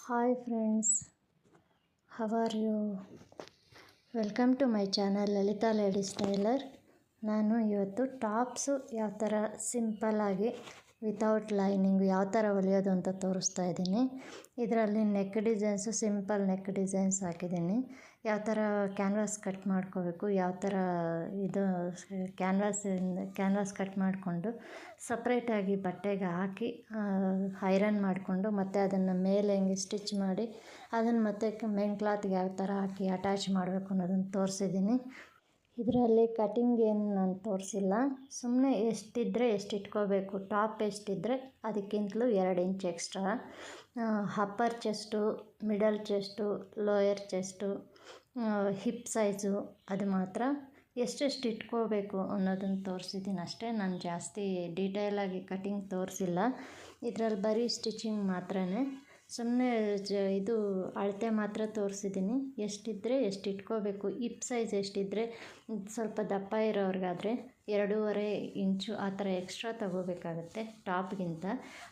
Hi friends, how are you? Welcome to my channel Lalitha ladies tailor. ನಾನು ಇವತ್ತು tops ಯಾವ ಥರ ಸಿಂಪಲ್ಲಾಗಿ ವಿತೌಟ್ ಲೈನಿಂಗು ಯಾವ ಥರ ಹೊಲಿಯೋದು ಅಂತ ತೋರಿಸ್ತಾ ಇದ್ದೀನಿ. ಇದರಲ್ಲಿ neck designs simple neck designs ಹಾಕಿದ್ದೀನಿ. ಯಾವ ಥರ ಕ್ಯಾನ್ವಾಸ್ ಕಟ್ ಮಾಡ್ಕೋಬೇಕು, ಯಾವ ಥರ ಇದು ಕ್ಯಾನ್ವಾಸ್ ಕಟ್ ಮಾಡಿಕೊಂಡು ಸಪ್ರೇಟಾಗಿ ಬಟ್ಟೆಗೆ ಹಾಕಿ ಐರನ್ ಮಾಡಿಕೊಂಡು ಮತ್ತು ಅದನ್ನು ಮೇಲೆ ಹಿಂಗೆ ಸ್ಟಿಚ್ ಮಾಡಿ ಅದನ್ನು ಮತ್ತೆ ಮೇನ್ ಕ್ಲಾತ್ಗೆ ಯಾವ ಥರ ಹಾಕಿ ಅಟ್ಯಾಚ್ ಮಾಡಬೇಕು ಅನ್ನೋದನ್ನು ತೋರಿಸಿದ್ದೀನಿ. ಇದರಲ್ಲಿ ಕಟಿಂಗ್ ಏನು ನಾನು ತೋರಿಸಿಲ್ಲ, ಸುಮ್ಮನೆ ಎಷ್ಟಿದ್ದರೆ ಎಷ್ಟು ಇಟ್ಕೋಬೇಕು, ಟಾಪ್ ಎಷ್ಟಿದ್ದರೆ ಅದಕ್ಕಿಂತಲೂ 2 inch extra, upper chest, middle chest, lower chest, hip size ಅದು ಮಾತ್ರ ಎಷ್ಟೆಷ್ಟು ಇಟ್ಕೋಬೇಕು ಅನ್ನೋದನ್ನು ತೋರಿಸಿದ್ದೀನಿ ಅಷ್ಟೇ. ನಾನು ಜಾಸ್ತಿ ಡೀಟೇಲಾಗಿ ಕಟಿಂಗ್ ತೋರಿಸಿಲ್ಲ. ಇದರಲ್ಲಿ ಬರೀ ಸ್ಟಿಚಿಂಗ್ ಮಾತ್ರನೇ, ಸುಮ್ಮನೆ ಇದು ಅಳತೆ ಮಾತ್ರ ತೋರಿಸಿದ್ದೀನಿ. ಎಷ್ಟಿದ್ದರೆ ಎಷ್ಟು ಇಟ್ಕೋಬೇಕು, ಹಿಪ್ ಸೈಜ್ ಎಷ್ಟಿದ್ದರೆ ಸ್ವಲ್ಪ ದಪ್ಪ ಇರೋರಿಗಾದರೆ 2.5 ಇಂಚು ಆ ಥರ ಎಕ್ಸ್ಟ್ರಾ ತಗೋಬೇಕಾಗತ್ತೆ ಟಾಪ್ಗಿಂತ.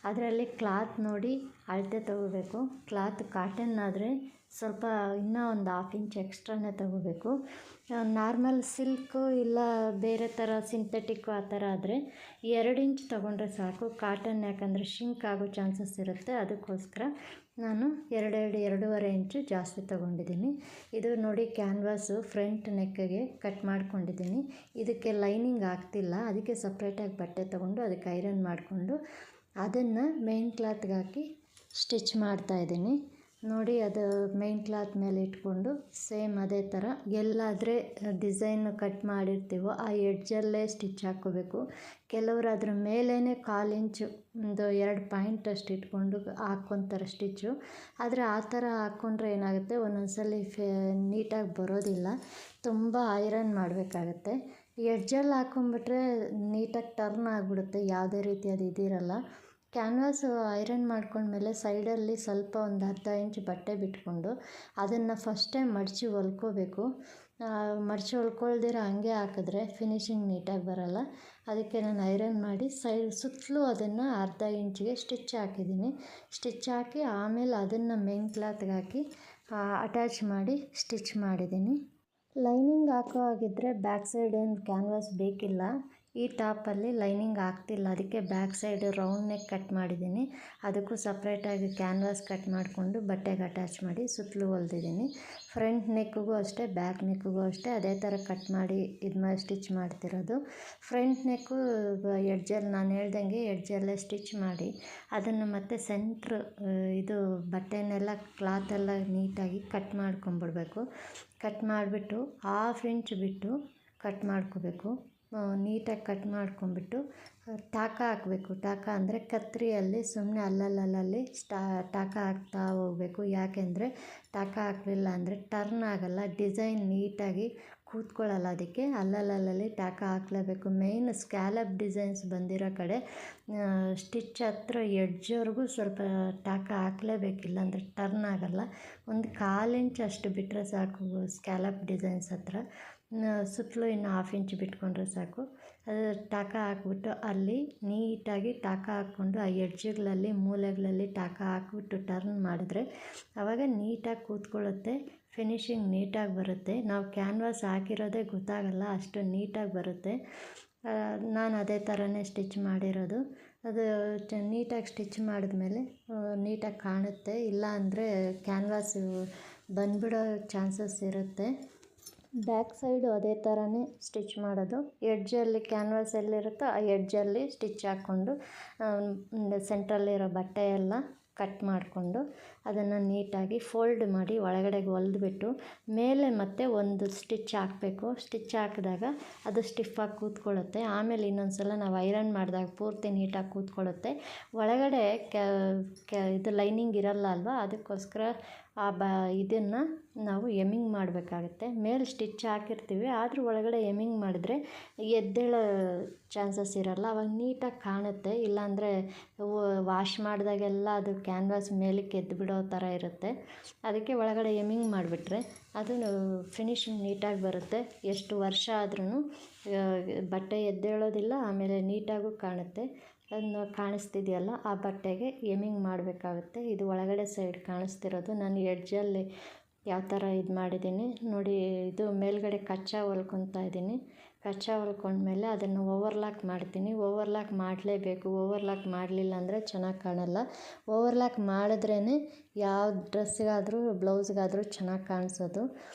ಅದರಲ್ಲಿ ಕ್ಲಾತ್ ನೋಡಿ ಅಳತೆ ತಗೋಬೇಕು. ಕ್ಲಾತ್ ಕಾಟನ್ ಆದರೆ ಸ್ವಲ್ಪ ಇನ್ನೂ ಒಂದು 1/2 ಇಂಚ್ ಎಕ್ಸ್ಟ್ರಾನೇ ತಗೋಬೇಕು. ನಾರ್ಮಲ್ ಸಿಲ್ಕು ಇಲ್ಲ ಬೇರೆ ಥರ ಸಿಂಥೆಟಿಕ್ಕು ಆ ಥರ ಆದರೆ 2 ಇಂಚ್ ತೊಗೊಂಡ್ರೆ ಸಾಕು. ಕಾಟನ್ ಯಾಕಂದರೆ ಶಿಂಕ್ ಆಗೋ ಚಾನ್ಸಸ್ ಇರುತ್ತೆ, ಅದಕ್ಕೋಸ್ಕರ ನಾನು 2.5 ಇಂಚು ಜಾಸ್ತಿ ತೊಗೊಂಡಿದ್ದೀನಿ. ಇದು ನೋಡಿ ಕ್ಯಾನ್ವಾಸು ಫ್ರಂಟ್ ನೆಕ್ಕಿಗೆ ಕಟ್ ಮಾಡ್ಕೊಂಡಿದ್ದೀನಿ. ಇದಕ್ಕೆ ಲೈನಿಂಗ್ ಆಗ್ತಿಲ್ಲ, ಅದಕ್ಕೆ ಸಪ್ರೇಟಾಗಿ ಬಟ್ಟೆ ತೊಗೊಂಡು ಅದಕ್ಕೆ ಐರನ್ ಮಾಡಿಕೊಂಡು ಅದನ್ನು ಮೇನ್ ಕ್ಲಾತ್ಗೆ ಹಾಕಿ ಸ್ಟಿಚ್ ಮಾಡ್ತಾಯಿದ್ದೀನಿ. ನೋಡಿ ಅದು ಮೇನ್ ಕ್ಲಾತ್ ಮೇಲೆ ಇಟ್ಕೊಂಡು ಸೇಮ್ ಅದೇ ಥರ ಎಲ್ಲಾದರೆ ಡಿಸೈನ್ ಕಟ್ ಮಾಡಿರ್ತೀವೋ ಆ ಎಡ್ಜಲ್ಲೇ ಸ್ಟಿಚ್ ಹಾಕ್ಕೋಬೇಕು. ಕೆಲವರು ಅದ್ರ ಮೇಲೇ 1/4 ಇಂಚು ಒಂದು 2 ಪಾಯಿಂಟ್ ಅಷ್ಟು ಇಟ್ಕೊಂಡು ಹಾಕ್ಕೊತಾರೆ ಸ್ಟಿಚ್ಚು. ಆದರೆ ಆ ಥರ ಹಾಕ್ಕೊಂಡ್ರೆ ಏನಾಗುತ್ತೆ, ಒಂದೊಂದ್ಸಲಿ ನೀಟಾಗಿ ಬರೋದಿಲ್ಲ, ತುಂಬ ಐರನ್ ಮಾಡಬೇಕಾಗತ್ತೆ. ಎಡ್ಜಲ್ಲಿ ಹಾಕ್ಕೊಂಬಿಟ್ರೆ ನೀಟಾಗಿ ಟರ್ನ್ ಆಗಿಬಿಡುತ್ತೆ, ಯಾವುದೇ ರೀತಿ ಅದು ಇದಿರಲ್ಲ. ಕ್ಯಾನ್ವಾಸು ಐರನ್ ಮಾಡ್ಕೊಂಡ್ಮೇಲೆ ಸೈಡಲ್ಲಿ ಸ್ವಲ್ಪ ಒಂದು 1/2 ಇಂಚ್ ಬಟ್ಟೆ ಬಿಟ್ಕೊಂಡು ಅದನ್ನು ಫಸ್ಟೇ ಮಡಚಿ ಹೊಲ್ಕೋಬೇಕು. ಮಡಚಿ ಹೊಲ್ಕೊಳ್ದಿರ ಹಂಗೆ ಹಾಕಿದ್ರೆ ಫಿನಿಶಿಂಗ್ ನೀಟಾಗಿ ಬರೋಲ್ಲ. ಅದಕ್ಕೆ ನಾನು ಐರನ್ ಮಾಡಿ ಸುತ್ತಲೂ ಅದನ್ನು 1/2 ಇಂಚಿಗೆ ಸ್ಟಿಚ್ ಹಾಕಿದ್ದೀನಿ. ಸ್ಟಿಚ್ ಹಾಕಿ ಆಮೇಲೆ ಅದನ್ನು ಮೇನ್ ಕ್ಲಾತ್ಗೆ ಹಾಕಿ ಅಟ್ಯಾಚ್ ಮಾಡಿ ಸ್ಟಿಚ್ ಮಾಡಿದ್ದೀನಿ. ಲೈನಿಂಗ್ ಹಾಕೋ ಹಾಗಿದ್ದರೆ ಬ್ಯಾಕ್ ಸೈಡ್ ಏನು ಕ್ಯಾನ್ವಾಸ್ ಬೇಕಿಲ್ಲ. ಈ ಟಾಪಲ್ಲಿ ಲೈನಿಂಗ್ ಆಗ್ತಿಲ್ಲ, ಅದಕ್ಕೆ back side round neck cut ಮಾಡಿದ್ದೀನಿ. ಅದಕ್ಕೂ ಸಪ್ರೇಟಾಗಿ ಕ್ಯಾನ್ವಾಸ್ ಕಟ್ ಮಾಡಿಕೊಂಡು ಬಟ್ಟೆಗೆ ಅಟ್ಯಾಚ್ ಮಾಡಿ ಸುತ್ತಲೂ ಹೊಲ್ದಿದ್ದೀನಿ. ಫ್ರಂಟ್ ನೆಕ್ಕಿಗೂ ಅಷ್ಟೇ, ಬ್ಯಾಕ್ ನೆಕ್ಕಿಗೂ ಅಷ್ಟೇ ಅದೇ ಥರ ಕಟ್ ಮಾಡಿ ಸ್ಟಿಚ್ ಮಾಡ್ತಿರೋದು. ಫ್ರಂಟ್ ನೆಕ್ಕು ಎಡ್ಜಲ್ಲಿ ನಾನು ಹೇಳ್ದಂಗೆ ಎಡ್ಜಲ್ಲೇ ಸ್ಟಿಚ್ ಮಾಡಿ ಅದನ್ನು ಮತ್ತೆ ಸೆಂಟ್ರ್ ಇದು ಬಟ್ಟೆನೆಲ್ಲ ಕ್ಲಾತೆಲ್ಲ ನೀಟಾಗಿ ಕಟ್ ಮಾಡ್ಕೊಂಬಿಡ್ಬೇಕು. ಕಟ್ ಮಾಡಿಬಿಟ್ಟು 1/2 ಇಂಚ್ ಬಿಟ್ಟು ಕಟ್ ಮಾಡ್ಕೋಬೇಕು. ನೀಟಾಗಿ ಕಟ್ ಮಾಡ್ಕೊಂಬಿಟ್ಟು ಟಾಕ ಹಾಕಬೇಕು. ಟಾಕ ಅಂದರೆ ಕತ್ತರಿಯಲ್ಲಿ ಸುಮ್ಮನೆ ಅಲ್ಲಲ್ಲಿ ಟಾಕ ಹಾಕ್ತಾ ಹೋಗಬೇಕು. ಯಾಕೆಂದರೆ ಟಾಕ ಹಾಕಲಿಲ್ಲ ಅಂದರೆ ಟರ್ನ್ ಆಗೋಲ್ಲ, ಡಿಸೈನ್ ನೀಟಾಗಿ ಕೂತ್ಕೊಳ್ಳಲ್ಲ. ಅದಕ್ಕೆ ಅಲ್ಲಲ್ಲಿ ಟಾಕ ಹಾಕಲೇಬೇಕು. ಮೇಯ್ನ್ ಸ್ಕ್ಯಾಲಪ್ ಡಿಸೈನ್ಸ್ ಬಂದಿರೋ ಕಡೆ ಸ್ಟಿಚ್ ಹತ್ರ ಎಡ್ಜ್ವರೆಗೂ ಸ್ವಲ್ಪ ಟಾಕ ಹಾಕಲೇಬೇಕಿಲ್ಲ ಅಂದರೆ ಟರ್ನ್ ಆಗೋಲ್ಲ. ಒಂದು 1/4 ಇಂಚ್ ಅಷ್ಟು ಬಿಟ್ಟರೆ ಸಾಕು ಸ್ಕ್ಯಾಲಪ್ ಡಿಸೈನ್ಸ್ ಹತ್ರ. ಸುತ್ತಲೂ ಇನ್ನು 1/2 ಇಂಚ್ ಬಿಟ್ಕೊಂಡ್ರೆ ಸಾಕು. ಅದು ಟಾಕ ಹಾಕ್ಬಿಟ್ಟು ಅಲ್ಲಿ ನೀಟಾಗಿ ಟಾಕ ಹಾಕ್ಕೊಂಡು ಆ ಎಡ್ಜ್ಗಳಲ್ಲಿ ಮೂಲೆಗಳಲ್ಲಿ ಟಾಕ ಹಾಕ್ಬಿಟ್ಟು ಟರ್ನ್ ಮಾಡಿದ್ರೆ ಆವಾಗ ನೀಟಾಗಿ ಕೂತ್ಕೊಳ್ಳುತ್ತೆ, ಫಿನಿಶಿಂಗ್ ನೀಟಾಗಿ ಬರುತ್ತೆ. ನಾವು ಕ್ಯಾನ್ವಾಸ್ ಹಾಕಿರೋದೇ ಗೊತ್ತಾಗಲ್ಲ, ಅಷ್ಟು ನೀಟಾಗಿ ಬರುತ್ತೆ. ನಾನು ಅದೇ ಥರನೇ ಸ್ಟಿಚ್ ಮಾಡಿರೋದು. ಅದು ನೀಟಾಗಿ ಸ್ಟಿಚ್ ಮಾಡಿದ್ಮೇಲೆ ನೀಟಾಗಿ ಕಾಣುತ್ತೆ. ಇಲ್ಲ ಅಂದರೆ ಕ್ಯಾನ್ವಾಸು ಬಂದ್ಬಿಡೋ ಚಾನ್ಸಸ್ ಇರುತ್ತೆ. ಬ್ಯಾಕ್ ಸೈಡು ಅದೇ ಥರನೇ ಸ್ಟಿಚ್ ಮಾಡೋದು. ಎಡ್ಜಲ್ಲಿ ಕ್ಯಾನ್ವಾಸ್ ಎಲ್ಲಿರುತ್ತೋ ಆ ಎಡ್ಜಲ್ಲಿ ಸ್ಟಿಚ್ ಹಾಕ್ಕೊಂಡು ಸೆಂಟ್ರಲ್ಲಿರೋ ಬಟ್ಟೆ ಎಲ್ಲ ಕಟ್ ಮಾಡಿಕೊಂಡು ಅದನ್ನು ನೀಟಾಗಿ ಫೋಲ್ಡ್ ಮಾಡಿ ಒಳಗಡೆಗೆ ಹೊಲ್ದ್ಬಿಟ್ಟು ಮೇಲೆ ಮತ್ತೆ ಒಂದು ಸ್ಟಿಚ್ ಹಾಕಬೇಕು. ಸ್ಟಿಚ್ ಹಾಕಿದಾಗ ಅದು ಸ್ಟಿಫಾಗಿ ಕೂತ್ಕೊಳ್ಳುತ್ತೆ. ಆಮೇಲೆ ಇನ್ನೊಂದು ಸಲ ನಾವು ಐರನ್ ಮಾಡಿದಾಗ ಪೂರ್ತಿ ನೀಟಾಗಿ ಕೂತ್ಕೊಳ್ಳುತ್ತೆ. ಒಳಗಡೆ ಇದು ಲೈನಿಂಗ್ ಇರಲ್ಲ ಅಲ್ವಾ, ಅದಕ್ಕೋಸ್ಕರ ಇದನ್ನು ನಾವು ಎಮ್ಮಿಂಗ್ ಮಾಡಬೇಕಾಗತ್ತೆ. ಮೇಲೆ ಸ್ಟಿಚ್ ಹಾಕಿರ್ತೀವಿ, ಆದರೂ ಒಳಗಡೆ ಎಮ್ಮಿಂಗ್ ಮಾಡಿದ್ರೆ ಎದ್ದೇಳೋ ಚಾನ್ಸಸ್ ಇರಲ್ಲ, ಅವಾಗ ನೀಟಾಗಿ ಕಾಣುತ್ತೆ. ಇಲ್ಲಾಂದರೆ ವಾಶ್ ಮಾಡಿದಾಗೆಲ್ಲ ಅದು ಕ್ಯಾನ್ವಾಸ್ ಮೇಲಕ್ಕೆ ಎದ್ದುಬಿಡೋ ಥರ ಇರುತ್ತೆ. ಅದಕ್ಕೆ ಒಳಗಡೆ ಎಮ್ಮಿಂಗ್ ಮಾಡಿಬಿಟ್ರೆ ಅದು ಫಿನಿಶಿಂಗ್ ನೀಟಾಗಿ ಬರುತ್ತೆ. ಎಷ್ಟು ವರ್ಷ ಆದ್ರೂ ಬಟ್ಟೆ ಎದ್ದೇಳೋದಿಲ್ಲ, ಆಮೇಲೆ ನೀಟಾಗೂ ಕಾಣುತ್ತೆ. ಅದನ್ನು ಕಾಣಿಸ್ತಿದೆಯಲ್ಲ ಆ ಬಟ್ಟೆಗೆ ಎಮಿಂಗ್ ಮಾಡಬೇಕಾಗುತ್ತೆ. ಇದು ಒಳಗಡೆ ಸೈಡ್ ಕಾಣಿಸ್ತಿರೋದು. ನಾನು ಎಡ್ಜಲ್ಲಿ ಯಾವ ಥರ ಇದು ಮಾಡಿದ್ದೀನಿ ನೋಡಿ. ಇದು ಮೇಲ್ಗಡೆ ಕಚ್ಚಾ ಹೊಲ್ಕೊತಾ ಇದ್ದೀನಿ. ಕಚ್ಚಾ ಹೊಲ್ಕೊಂಡ್ಮೇಲೆ ಅದನ್ನು ಓವರ್ಲಾಕ್ ಮಾಡ್ತೀನಿ. ಓವರ್ಲಾಕ್ ಮಾಡಲೇಬೇಕು. ಓವರ್ಲಾಕ್ ಮಾಡಲಿಲ್ಲ ಅಂದರೆ ಚೆನ್ನಾಗಿ ಕಾಣಲ್ಲ. ಓವರ್ಲಾಕ್ ಮಾಡಿದ್ರೇ ಯಾವ ಡ್ರೆಸ್ಸಿಗಾದರೂ ಬ್ಲೌಸ್ಗಾದರೂ ಚೆನ್ನಾಗಿ ಕಾಣಿಸೋದು.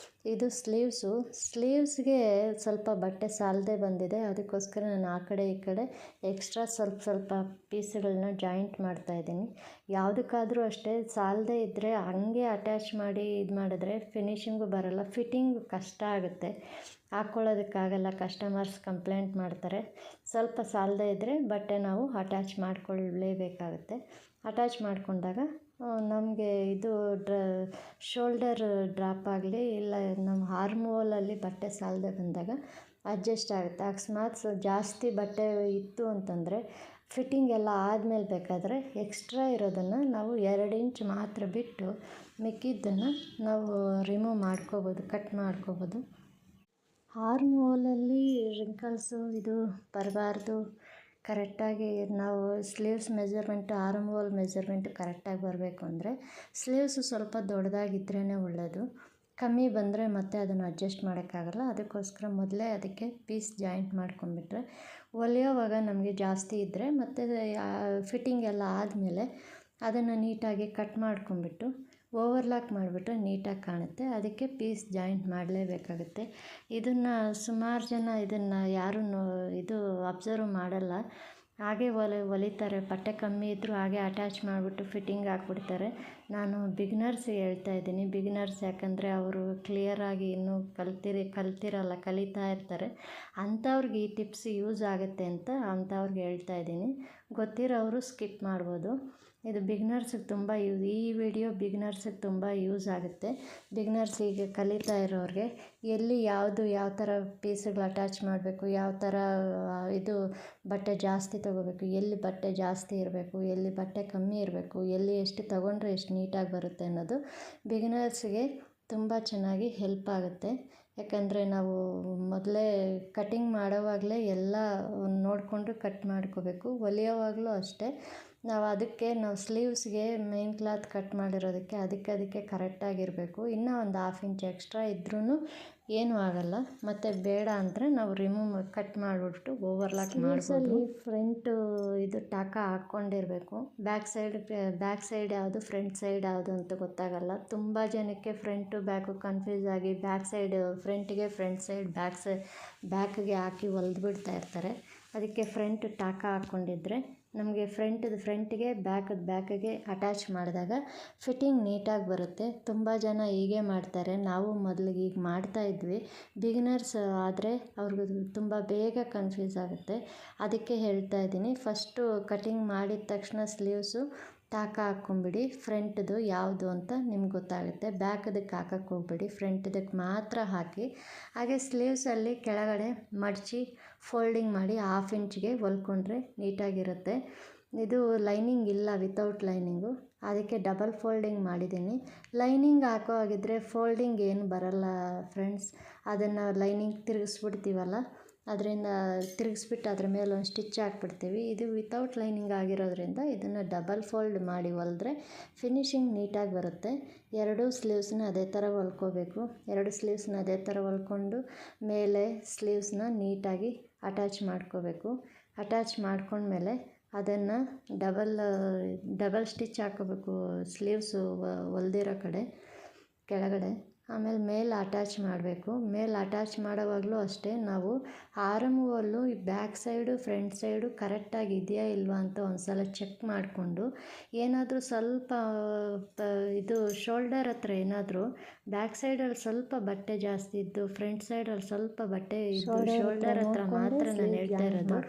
ಇದು ಸ್ಲೀವ್ಸ್ಗೆ ಸ್ವಲ್ಪ ಬಟ್ಟೆ ಸಾಲದೆ ಬಂದಿದೆ. ಅದಕ್ಕೋಸ್ಕರ ನಾನು ಆ ಕಡೆ ಈ ಕಡೆ ಎಕ್ಸ್ಟ್ರಾ ಸ್ವಲ್ಪ ಪೀಸ್ಗಳನ್ನ ಜಾಯಿಂಟ್ ಮಾಡ್ತಾಯಿದ್ದೀನಿ. ಯಾವುದಕ್ಕಾದರೂ ಅಷ್ಟೇ ಸಾಲದೆ ಇದ್ದರೆ ಹಂಗೆ ಅಟ್ಯಾಚ್ ಮಾಡಿ ಇದು ಮಾಡಿದ್ರೆ ಫಿನಿಶಿಂಗು ಬರೋಲ್ಲ, ಫಿಟ್ಟಿಂಗು ಕಷ್ಟ ಆಗುತ್ತೆ, ಹಾಕ್ಕೊಳ್ಳೋದಕ್ಕಾಗಲ್ಲ. ಕಸ್ಟಮರ್ಸ್ ಕಂಪ್ಲೇಂಟ್ ಮಾಡ್ತಾರೆ. ಸ್ವಲ್ಪ ಸಾಲದೆ ಇದ್ದರೆ ಬಟ್ಟೆ ನಾವು ಅಟ್ಯಾಚ್ ಮಾಡಿಕೊಳ್ಳಲೇಬೇಕಾಗುತ್ತೆ. ಅಟ್ಯಾಚ್ ಮಾಡಿಕೊಂಡಾಗ ನಮಗೆ ಇದು ಶೋಲ್ಡರ್ ಡ್ರಾಪ್ ಆಗಲಿ ಇಲ್ಲ ನಮ್ಮ ಆರ್ಮ್ ಹೋಲಲ್ಲಿ ಬಟ್ಟೆ ಸಾಲದೆ ಬಂದಾಗ ಅಡ್ಜಸ್ಟ್ ಆಗುತ್ತೆ. ಅಕಸ್ಮಾತ್ ಜಾಸ್ತಿ ಬಟ್ಟೆ ಇತ್ತು ಅಂತಂದರೆ ಫಿಟ್ಟಿಂಗ್ ಎಲ್ಲ ಆದಮೇಲೆ ಬೇಕಾದರೆ ಎಕ್ಸ್ಟ್ರಾ ಇರೋದನ್ನು ನಾವು 2 ಇಂಚ್ ಮಾತ್ರ ಬಿಟ್ಟು ಮಿಕ್ಕಿದ್ದನ್ನು ನಾವು ರಿಮೂವ್ ಮಾಡ್ಕೋಬೋದು, ಕಟ್ ಮಾಡ್ಕೋಬೋದು. ಆರ್ಮ್ ಹೋಲಲ್ಲಿ ರಿಂಕಲ್ಸು ಇದು ಬರಬಾರ್ದು. ಕರೆಕ್ಟಾಗಿ ನಾವು sleeves measurement arm hole measurement ಕರೆಕ್ಟಾಗಿ ಬರಬೇಕು ಅಂದರೆ ಸ್ಲೀವ್ಸು ಸ್ವಲ್ಪ ದೊಡ್ಡದಾಗಿದ್ರೇ ಒಳ್ಳೆಯದು. ಕಮ್ಮಿ ಬಂದರೆ ಮತ್ತೆ ಅದನ್ನು ಅಡ್ಜಸ್ಟ್ ಮಾಡೋಕ್ಕಾಗಲ್ಲ. ಅದಕ್ಕೋಸ್ಕರ ಮೊದಲೇ ಅದಕ್ಕೆ ಪೀಸ್ ಜಾಯಿಂಟ್ ಮಾಡ್ಕೊಂಡ್ಬಿಟ್ರೆ ಹೊಲಿಯೋವಾಗ ನಮಗೆ ಜಾಸ್ತಿ ಇದ್ದರೆ ಮತ್ತು ಫಿಟ್ಟಿಂಗ್ ಎಲ್ಲ ಆದಮೇಲೆ ಅದನ್ನು ನೀಟಾಗಿ ಕಟ್ ಮಾಡ್ಕೊಂಬಿಟ್ಟು ಓವರ್ಲಾಕ್ ಮಾಡಿಬಿಟ್ರೆ ನೀಟಾಗಿ ಕಾಣುತ್ತೆ. ಅದಕ್ಕೆ ಪೀಸ್ ಜಾಯಿಂಟ್ ಮಾಡಲೇಬೇಕಾಗುತ್ತೆ. ಇದನ್ನು ಸುಮಾರು ಜನ ಇದನ್ನು ಯಾರೂ ಇದು ಅಬ್ಸರ್ವ್ ಮಾಡಲ್ಲ. ಹಾಗೆ ಹೊಲಿತಾರೆ. ಬಟ್ಟೆ ಕಮ್ಮಿ ಇದ್ದರೂ ಹಾಗೆ ಅಟ್ಯಾಚ್ ಮಾಡಿಬಿಟ್ಟು ಫಿಟ್ಟಿಂಗ್ ಹಾಕ್ಬಿಡ್ತಾರೆ. ನಾನು ಬಿಗಿನರ್ಸಿಗೆ ಹೇಳ್ತಾ ಇದ್ದೀನಿ. ಬಿಗಿನರ್ಸ್ ಯಾಕಂದರೆ ಅವರು ಕ್ಲಿಯರಾಗಿ ಇನ್ನೂ ಕಲ್ತಿರಲ್ಲ, ಕಲಿತಾ ಇರ್ತಾರೆ. ಅಂಥವ್ರಿಗೆ ಈ ಟಿಪ್ಸ್ ಯೂಸ್ ಆಗುತ್ತೆ ಅಂತ ಅಂಥವ್ರಿಗೆ ಹೇಳ್ತಾ ಇದ್ದೀನಿ. ಗೊತ್ತಿರೋರು ಸ್ಕಿಪ್ ಮಾಡ್ಬೋದು. ಇದು ಬಿಗಿನರ್ಸಿಗೆ ತುಂಬ ಈ ವಿಡಿಯೋ ಬಿಗಿನರ್ಸಿಗೆ ತುಂಬ ಯೂಸ್ ಆಗುತ್ತೆ. ಬಿಗಿನರ್ಸಿಗೆ ಕಲಿತಾ ಇರೋರಿಗೆ ಎಲ್ಲಿ ಯಾವ ಥರ ಪೀಸ್ಗಳು ಅಟ್ಯಾಚ್ ಮಾಡಬೇಕು, ಯಾವ ಥರ ಇದು ಬಟ್ಟೆ ಜಾಸ್ತಿ ತೊಗೋಬೇಕು, ಎಲ್ಲಿ ಬಟ್ಟೆ ಜಾಸ್ತಿ ಇರಬೇಕು, ಎಲ್ಲಿ ಬಟ್ಟೆ ಕಮ್ಮಿ ಇರಬೇಕು, ಎಲ್ಲಿ ಎಷ್ಟು ತೊಗೊಂಡ್ರೆ ಎಷ್ಟು ನೀಟಾಗಿ ಬರುತ್ತೆ ಅನ್ನೋದು ಬಿಗಿನರ್ಸಿಗೆ ತುಂಬ ಚೆನ್ನಾಗಿ ಹೆಲ್ಪ್ ಆಗುತ್ತೆ. ಯಾಕಂದರೆ ನಾವು ಮೊದಲೇ ಕಟಿಂಗ್ ಮಾಡೋವಾಗಲೇ ಎಲ್ಲ ನೋಡಿಕೊಂಡು ಕಟ್ ಮಾಡ್ಕೋಬೇಕು. ಹೊಲಿಯೋವಾಗಲೂ ಅಷ್ಟೇ ನಾವು ಸ್ಲೀವ್ಸ್ಗೆ ಮೇನ್ ಕ್ಲಾತ್ ಕಟ್ ಮಾಡಿರೋದಕ್ಕೆ ಅದಕ್ಕೆ ಕರೆಕ್ಟಾಗಿರಬೇಕು. ಇನ್ನೂ ಒಂದು 1/2 ಇಂಚ್ ಎಕ್ಸ್ಟ್ರಾ ಇದ್ರೂ ಏನೂ ಆಗಲ್ಲ. ಮತ್ತು ಬೇಡ ಅಂದರೆ ನಾವು ಕಟ್ ಮಾಡಿಬಿಟ್ಟು ಓವರ್ಲಾಕ್ ಮಾಡ್ಬೋದು. ಫ್ರಂಟು ಇದು ಟಾಕ ಹಾಕ್ಕೊಂಡಿರಬೇಕು. ಬ್ಯಾಕ್ ಸೈಡ್ ಯಾವುದು ಫ್ರಂಟ್ ಸೈಡ್ ಯಾವುದು ಅಂತ ಗೊತ್ತಾಗಲ್ಲ. ತುಂಬ ಜನಕ್ಕೆ ಫ್ರಂಟು ಬ್ಯಾಕು ಕನ್ಫ್ಯೂಸ್ ಆಗಿ ಫ್ರಂಟಿಗೆ ಫ್ರಂಟ್ ಸೈಡ್ ಬ್ಯಾಕ್ಗೆ ಹಾಕಿ ಹೊಲ್ದುಬಿಡ್ತಾ ಇರ್ತಾರೆ. ಅದಕ್ಕೆ ಫ್ರಂಟ್ ಟಾಕ ಹಾಕ್ಕೊಂಡಿದ್ರೆ ನಮಗೆ ಫ್ರಂಟಿಗೆ ಬ್ಯಾಕಿಗೆ ಅಟ್ಯಾಚ್ ಮಾಡಿದಾಗ ಫಿಟ್ಟಿಂಗ್ ನೀಟಾಗಿ ಬರುತ್ತೆ. ತುಂಬ ಜನ ಹೀಗೆ ಮಾಡ್ತಾರೆ. ನಾವು ಮೊದಲಿಗೆ ಈಗ ಮಾಡ್ತಾಯಿದ್ವಿ. ಬಿಗಿನರ್ಸ್ ಆದರೆ ಅವ್ರಿಗೆ ತುಂಬ ಬೇಗ ಕನ್ಫ್ಯೂಸ್ ಆಗುತ್ತೆ. ಅದಕ್ಕೆ ಹೇಳ್ತಾ ಇದ್ದೀನಿ. ಫಸ್ಟು ಕಟಿಂಗ್ ಮಾಡಿದ ತಕ್ಷಣ ಸ್ಲೀವ್ಸು ಟಾಕ ಹಾಕ್ಕೊಂಬಿಡಿ. ಫ್ರಂಟ್ದು ಯಾವುದು ಅಂತ ನಿಮ್ಗೆ ಗೊತ್ತಾಗುತ್ತೆ. ಬ್ಯಾಕದಕ್ಕೆ ಹಾಕಕ್ಕೆ ಹೋಗ್ಬೇಡಿ, ಫ್ರಂಟ್ದಕ್ಕೆ ಮಾತ್ರ ಹಾಕಿ. ಹಾಗೆ ಸ್ಲೀವ್ಸಲ್ಲಿ ಕೆಳಗಡೆ ಮಡಚಿ ಫೋಲ್ಡಿಂಗ್ ಮಾಡಿ 1/2 ಇಂಚ್ಗೆ ಹೊಲ್ಕೊಂಡ್ರೆ ನೀಟಾಗಿರುತ್ತೆ. ಇದು ಲೈನಿಂಗ್ ಇಲ್ಲ, ವಿತೌಟ್ ಲೈನಿಂಗು. ಅದಕ್ಕೆ ಡಬಲ್ ಫೋಲ್ಡಿಂಗ್ ಮಾಡಿದ್ದೀನಿ. ಲೈನಿಂಗ್ ಹಾಕೋ ಹಾಗಿದ್ರೆ ಫೋಲ್ಡಿಂಗ್ ಏನು ಬರಲ್ಲ ಫ್ರೆಂಡ್ಸ್. ಅದನ್ನು ಲೈನಿಂಗ್ ತಿರುಗಿಸ್ಬಿಡ್ತೀವಲ್ಲ, ಅದರಿಂದ ತಿರುಗಿಸ್ಬಿಟ್ಟು ಅದ್ರ ಮೇಲೆ ಒಂದು ಸ್ಟಿಚ್ ಹಾಕ್ಬಿಡ್ತೀವಿ. ಇದು ವಿತೌಟ್ ಲೈನಿಂಗ್ ಆಗಿರೋದ್ರಿಂದ ಇದನ್ನು ಡಬಲ್ ಫೋಲ್ಡ್ ಮಾಡಿ ಹೊಲಿದ್ರೆ ಫಿನಿಶಿಂಗ್ ನೀಟಾಗಿ ಬರುತ್ತೆ. 2 ಸ್ಲೀವ್ಸ್ನ ಅದೇ ಥರ ಹೊಲ್ಕೋಬೇಕು. 2 ಸ್ಲೀವ್ಸ್ನ ಅದೇ ಥರ ಹೊಲ್ಕೊಂಡು ಮೇಲೆ ಸ್ಲೀವ್ಸ್ನ ನೀಟಾಗಿ ಅಟ್ಯಾಚ್ ಮಾಡ್ಕೋಬೇಕು. ಅಟ್ಯಾಚ್ ಮಾಡ್ಕೊಂಡ್ಮೇಲೆ ಅದನ್ನು ಡಬಲ್ ಸ್ಟಿಚ್ ಹಾಕ್ಕೋಬೇಕು ಸ್ಲೀವ್ಸು ಹೊಲ್ದಿರೋ ಕಡೆ ಕೆಳಗಡೆ. ಆಮೇಲೆ ಮೇಲೆ ಅಟ್ಯಾಚ್ ಮಾಡಬೇಕು. ಮೇಲೆ ಅಟ್ಯಾಚ್ ಮಾಡೋವಾಗಲೂ ಅಷ್ಟೇ ನಾವು ಆರ್ಮ್ ಹೋಲು ಬ್ಯಾಕ್ ಸೈಡು ಫ್ರಂಟ್ ಸೈಡು ಕರೆಕ್ಟಾಗಿ ಇದೆಯಾ ಇಲ್ವಾ ಅಂತ ಒಂದು ಸಲ ಚೆಕ್ ಮಾಡಿಕೊಂಡು, ಏನಾದರೂ ಸ್ವಲ್ಪ ಇದು ಶೋಲ್ಡರ್ ಹತ್ರ ಏನಾದರೂ ಬ್ಯಾಕ್ ಸೈಡಲ್ಲಿ ಸ್ವಲ್ಪ ಬಟ್ಟೆ ಜಾಸ್ತಿ ಇದ್ದು ಫ್ರಂಟ್ ಸೈಡಲ್ಲಿ ಸ್ವಲ್ಪ ಬಟ್ಟೆ ಇದ್ದು ಶೋಲ್ಡರ್ ಹತ್ರ ಮಾತ್ರ ನಾನು ಹೇಳ್ತಾ ಇರೋದು.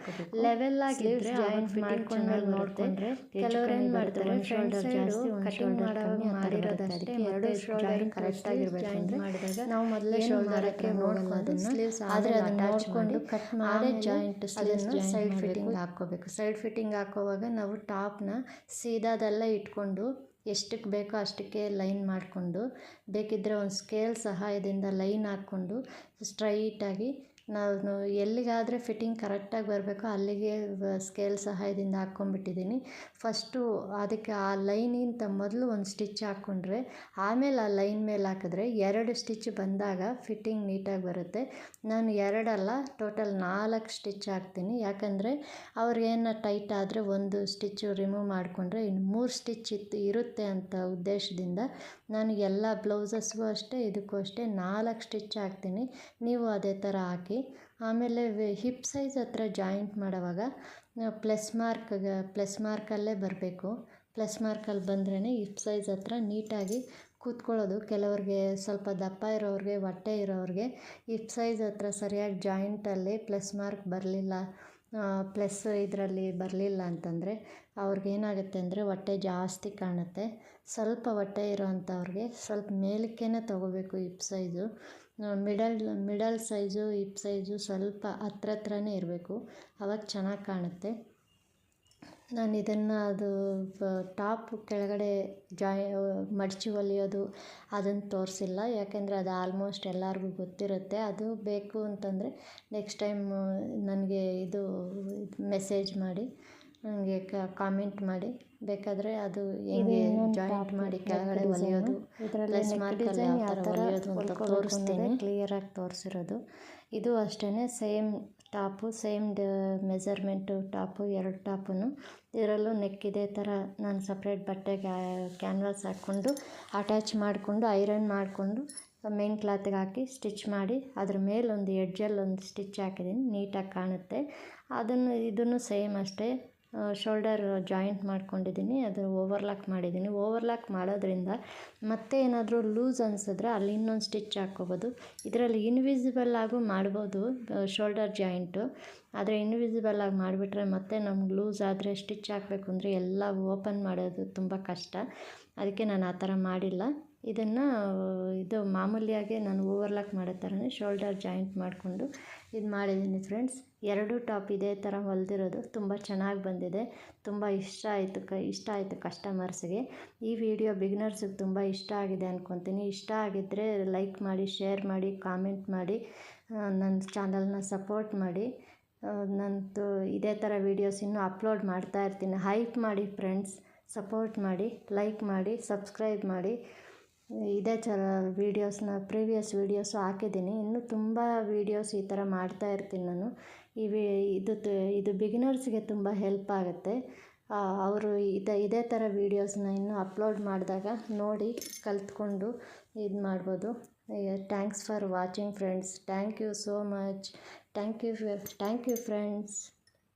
ಲೆವೆಲ್ ಆಗಿದ್ರೆ ಜಾಯಿಂಟ್ ಮಾಡ್ಕೊಂಡ್ಮೇಲೆ ನೋಡಿಕೊಂಡ್ರೆ ಕೆಲವ್ರು ಏನು ಮಾಡ್ತಾರೆ ಫ್ರಂಟ್ ಸೈಡು ಕಟಿಂಗ್ ಮಾಡೋವಾಗ ಮಾಡಿರೋದಷ್ಟೇ ಶೋಲ್ಡರ್ ಕರೆಕ್ಟಾಗಿರ್ಬೇಕು ಮಾಡಿದಾಗ ನಾವು ಮೊದಲೇ ಶೋಲ್ಡರಕ್ಕೆ ನೋಡ್ಕೊಂಡು ಸ್ಲೀವ್ಸ್ ಆದರೆ ಅದನ್ನು ನೋಡಿಕೊಂಡು ಕಟ್ ಮಾಡಿ ಜಾಯಿಂಟ್ ಸೈಡ್ ಫಿಟ್ಟಿಂಗ್ ಹಾಕ್ಕೋಬೇಕು. ಸೈಡ್ ಫಿಟ್ಟಿಂಗ್ ಹಾಕೋವಾಗ ನಾವು ಟಾಪ್ನ ಸೀದಾದೆಲ್ಲ ಇಟ್ಕೊಂಡು ಎಷ್ಟಕ್ಕೆ ಬೇಕೋ ಅಷ್ಟಕ್ಕೆ ಲೈನ್ ಮಾಡಿಕೊಂಡು ಬೇಕಿದ್ದರೆ ಒಂದು ಸ್ಕೇಲ್ ಸಹಾಯದಿಂದ ಲೈನ್ ಹಾಕ್ಕೊಂಡು ಸ್ಟ್ರೈಟಾಗಿ ನಾನು ಎಲ್ಲಿಗಾದರೆ ಫಿಟ್ಟಿಂಗ್ ಕರೆಕ್ಟಾಗಿ ಬರಬೇಕೋ ಅಲ್ಲಿಗೆ ಸ್ಕೇಲ್ ಸಹಾಯದಿಂದ ಹಾಕ್ಕೊಂಬಿಟ್ಟಿದ್ದೀನಿ. ಫಸ್ಟು ಅದಕ್ಕೆ ಆ ಲೈನಿಂದ ಮೊದಲು ಒಂದು ಸ್ಟಿಚ್ ಹಾಕ್ಕೊಂಡ್ರೆ ಆಮೇಲೆ ಆ ಲೈನ್ ಮೇಲೆ ಹಾಕಿದ್ರೆ 2 ಸ್ಟಿಚ್ ಬಂದಾಗ ಫಿಟ್ಟಿಂಗ್ ನೀಟಾಗಿ ಬರುತ್ತೆ. ನಾನು 2 ಅಲ್ಲ, ಟೋಟಲ್ 4 ಸ್ಟಿಚ್ ಹಾಕ್ತೀನಿ. ಯಾಕಂದರೆ ಅವ್ರಿಗೇನು ಟೈಟ್ ಆದರೆ ಒಂದು ಸ್ಟಿಚ್ಚು ರಿಮೂವ್ ಮಾಡಿಕೊಂಡ್ರೆ ಇನ್ನು 3 ಸ್ಟಿಚ್ ಇರುತ್ತೆ ಅಂತ ಉದ್ದೇಶದಿಂದ ನಾನು ಎಲ್ಲ ಬ್ಲೌಸಸ್ಗೂ ಅಷ್ಟೇ ಇದಕ್ಕೂ ಅಷ್ಟೇ 4 ಸ್ಟಿಚ್ ಹಾಕ್ತೀನಿ. ನೀವು ಅದೇ ಥರ ಹಾಕಿ. ಆಮೇಲೆ ಹಿಪ್ ಸೈಜ್ ಹತ್ರ ಜಾಯಿಂಟ್ ಮಾಡೋವಾಗ ಪ್ಲಸ್ ಮಾರ್ಕಲ್ಲೇ ಬರಬೇಕು. ಪ್ಲಸ್ ಮಾರ್ಕಲ್ಲಿ ಬಂದ್ರೇ ಹಿಪ್ ಸೈಜ್ ಹತ್ರ ನೀಟಾಗಿ ಕೂತ್ಕೊಳ್ಳೋದು. ಕೆಲವ್ರಿಗೆ ಸ್ವಲ್ಪ ದಪ್ಪ ಇರೋರಿಗೆ, ಹೊಟ್ಟೆ ಇರೋರಿಗೆ ಹಿಪ್ ಸೈಜ್ ಹತ್ರ ಸರಿಯಾಗಿ ಜಾಯಿಂಟಲ್ಲಿ ಪ್ಲಸ್ ಮಾರ್ಕ್ ಬರಲಿಲ್ಲ, ಪ್ಲಸ್ ಇದರಲ್ಲಿ ಬರಲಿಲ್ಲ ಅಂತಂದರೆ ಅವ್ರಿಗೇನಾಗುತ್ತೆ ಅಂದರೆ ಹೊಟ್ಟೆ ಜಾಸ್ತಿ ಕಾಣುತ್ತೆ. ಸ್ವಲ್ಪ ಹೊಟ್ಟೆ ಇರೋವಂಥವ್ರಿಗೆ ಸ್ವಲ್ಪ ಮೇಲಕ್ಕೇ ತೊಗೋಬೇಕು hip size. Middle size hip size ಸ್ವಲ್ಪ ಹತ್ರನೇ ಇರಬೇಕು, ಆವಾಗ ಚೆನ್ನಾಗಿ ಕಾಣುತ್ತೆ. ನಾನು ಇದನ್ನು ಟಾಪ್ ಕೆಳಗಡೆ ಮಡಚಿ ಹೊಲಿಯೋದು ಅದನ್ನು ತೋರಿಸಿಲ್ಲ. ಯಾಕೆಂದರೆ ಅದು ಆಲ್ಮೋಸ್ಟ್ ಎಲ್ಲರಿಗೂ ಗೊತ್ತಿರುತ್ತೆ. ಅದು ಬೇಕು ಅಂತಂದರೆ ನೆಕ್ಸ್ಟ್ ಟೈಮ್ ನನಗೆ ಇದು ಮೆಸೇಜ್ ಮಾಡಿ, ನನಗೆ ಕಾಮೆಂಟ್ ಮಾಡಿ. ಬೇಕಾದರೆ ಅದು ಹೆಂಗೆ ಜಾಯಿಂಟ್ ಮಾಡಿ ಕೆಳಗಡೆ ಹೊಲಿಯೋದು, ಪ್ಲಸ್ ಮಾರ್ಕಲ್ಲಿ ಯಾವ ಥರ ಹೊಲಿಯೋದು ಅಂತ ತೋರಿಸ್ತೀನಿ. ಕ್ಲಿಯರಾಗಿ ತೋರಿಸಿರೋದು. ಇದು ಅಷ್ಟೇ same top, same measurement top, 2 top. ಇದರಲ್ಲೂ ನೆಕ್ ಇದೇ ಥರ ನಾನು ಸಪ್ರೇಟ್ ಬಟ್ಟೆಗೆ ಕ್ಯಾನ್ವಾಸ್ ಹಾಕ್ಕೊಂಡು ಅಟ್ಯಾಚ್ ಮಾಡಿಕೊಂಡು ಐರನ್ ಮಾಡಿಕೊಂಡು ಮೇನ್ ಕ್ಲಾತ್ಗೆ ಹಾಕಿ ಸ್ಟಿಚ್ ಮಾಡಿ ಅದ್ರ ಮೇಲೆ ಒಂದು ಎಡ್ಜಲ್ಲಿ ಒಂದು ಸ್ಟಿಚ್ ಹಾಕಿದ್ದೀನಿ, ನೀಟಾಗಿ ಕಾಣುತ್ತೆ. ಇದನ್ನು ಸೇಮ್ ಅಷ್ಟೇ ಶೋಲ್ಡರ್ ಜಾಯಿಂಟ್ ಮಾಡ್ಕೊಂಡಿದ್ದೀನಿ, ಅದು ಓವರ್ಲಾಕ್ ಮಾಡಿದ್ದೀನಿ. ಓವರ್ಲಾಕ್ ಮಾಡೋದ್ರಿಂದ ಮತ್ತೆ ಏನಾದರೂ ಲೂಸ್ ಅನಿಸಿದ್ರೆ ಅಲ್ಲಿ ಇನ್ನೊಂದು ಸ್ಟಿಚ್ ಹಾಕ್ಕೋಬೋದು. ಇದರಲ್ಲಿ ಇನ್ವಿಸಿಬಲ್ ಆಗೂ ಮಾಡ್ಬೋದು ಶೋಲ್ಡರ್ ಜಾಯಿಂಟು. ಆದರೆ ಇನ್ವಿಸಿಬಲ್ ಆಗಿ ಮಾಡಿಬಿಟ್ರೆ ಮತ್ತೆ ನಮ್ಗೆ ಲೂಸ್ ಆದರೆ ಸ್ಟಿಚ್ ಹಾಕಬೇಕು ಅಂದರೆ ಎಲ್ಲ ಓಪನ್ ಮಾಡೋದು ತುಂಬ ಕಷ್ಟ. ಅದಕ್ಕೆ ನಾನು ಆ ಥರ ಮಾಡಿಲ್ಲ. ಇದು ಮಾಮೂಲಿಯಾಗಿ ನಾನು ಓವರ್ಲಾಕ್ ಮಾಡೋ ಥರನೇ ಶೋಲ್ಡರ್ ಜಾಯಿಂಟ್ ಮಾಡಿಕೊಂಡು ಇದು ಮಾಡಿದ್ದೀನಿ ಫ್ರೆಂಡ್ಸ್. 2 ಟಾಪ್ ಇದೇ ಥರ ಹೊಲಿದಿರೋದು ತುಂಬ ಚೆನ್ನಾಗಿ ಬಂದಿದೆ. ತುಂಬ ಇಷ್ಟ ಆಯಿತು ಕಸ್ಟಮರ್ಸ್ಗೆ. ಈ ವಿಡಿಯೋ ಬಿಗಿನರ್ಸಿಗೆ ತುಂಬ ಇಷ್ಟ ಆಗಿದೆ ಅಂದ್ಕೊತೀನಿ. ಇಷ್ಟ ಆಗಿದ್ದರೆ ಲೈಕ್ ಮಾಡಿ, ಶೇರ್ ಮಾಡಿ, ಕಾಮೆಂಟ್ ಮಾಡಿ, ನನ್ನ ಚಾನಲ್ನ ಸಪೋರ್ಟ್ ಮಾಡಿ. ನಂದು ಇದೇ ಥರ ವೀಡಿಯೋಸ್ ಇನ್ನೂ ಅಪ್ಲೋಡ್ ಮಾಡ್ತಾ ಇರ್ತೀನಿ. ಹೈಪ್ ಮಾಡಿ ಫ್ರೆಂಡ್ಸ್, ಸಪೋರ್ಟ್ ಮಾಡಿ, ಲೈಕ್ ಮಾಡಿ, ಸಬ್ಸ್ಕ್ರೈಬ್ ಮಾಡಿ. ಇದೇ ಥರ ಪ್ರೀವಿಯಸ್ ವೀಡಿಯೋಸು ಹಾಕಿದ್ದೀನಿ. ಇನ್ನೂ ತುಂಬ ವೀಡಿಯೋಸ್ ಈ ಥರ ಮಾಡ್ತಾ ಇರ್ತೀನಿ ನಾನು. ಇದು ಬಿಗಿನರ್ಸ್ಗೆ ತುಂಬ ಹೆಲ್ಪ್ ಆಗುತ್ತೆ. ಅವರು ಇದೇ ಥರ ವೀಡಿಯೋಸ್ನ ಇನ್ನೂ ಅಪ್ಲೋಡ್ ಮಾಡಿದಾಗ ನೋಡಿ ಕಲಿತ್ಕೊಂಡು ಇದು ಮಾಡ್ಬೋದು. Thanks for watching friends. Thank you so much. Thank you friends.